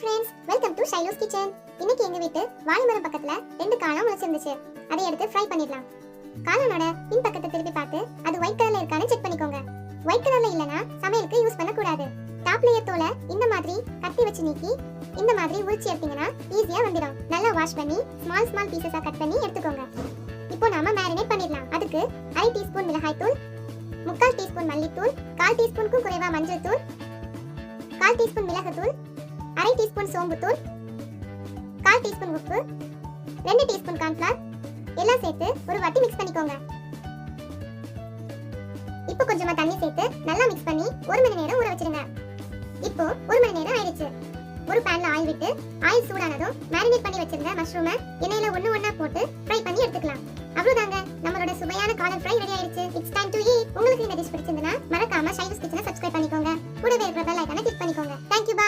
Friends, welcome to Shylo's kitchen. இன்னைக்கு எங்க வீட்டு வாழைமரம் பக்கத்துல 2 காளான் முளைச்சிருந்துச்சு. அதை எடுத்து ஃப்ரை பண்ணிடலாம். காளானோட பின் பக்கத்தை திருப்பி பார்த்து அது ஒயிட் கலர்ல இருக்கான்னு செக் பண்ணிக்கோங்க. ஒயிட் கலர்ல இல்லனா சமையலுக்கு யூஸ் பண்ண கூடாது. டாப் லேயர் தோலை இந்த மாதிரி கத்தி வச்சு நீக்கி இந்த மாதிரி உரிச்சி எடுத்தீங்கன்னா ஈஸியா வந்துடும். நல்லா வாஷ் பண்ணி ஸ்மால் பீசஸா கட் பண்ணி எடுத்துக்கோங்க. இப்போ நாம மேரினேட் பண்ணிடலாம். அதுக்கு 1/2 டீஸ்பூன் மிளகாய் தூள், 3/4 டீஸ்பூன் மல்லித்தூள், 1/4 டீஸ்பூனுக்கும் குறைவா மஞ்சள் தூள், 1/4 டீஸ்பூன் மிளகுத்தூள், 1/2 டீஸ்பூன் சோம்புத்தூள், 1/4 டீஸ்பூன் உப்பு, 2 டீஸ்பூன் கார்ன்ஃப்ளவர் எல்லாம் சேர்த்து ஒரு வாட்டி மிக்ஸ் பண்ணிக்கோங்க. இப்போ கொஞ்சமா தண்ணி சேர்த்து நல்லா மிக்ஸ் பண்ணி 1 மணி நேரம் ஊற வச்சிடுங்க. இப்போ 1 மணி நேரம் ஆயிடுச்சு. ஒரு பேன்ல ஆயில் விட்டு ஆயில் சூடானதும் மேரினேட் பண்ணி வச்சிருந்த மஷ்ரூமை எண்ணெயில ஒண்ணா போட்டு ஃப்ரை பண்ணி எடுத்துக்கலாம். அவ்வளவுதாங்க, நம்மளோட சுவையான காளான் ஃப்ரை ரெடி ஆயிடுச்சு. It's time to eat. உங்களுக்கு இந்த டிஷ் பிடிச்சிருந்தா மறக்காம ஷைலோஸ் கிச்சனை சப்ஸ்கிரைப் பண்ணிக்கோங்க. கூடவே இருக்கிற பெல் ஐகானை கிளிக் பண்ணிக்கோங்க.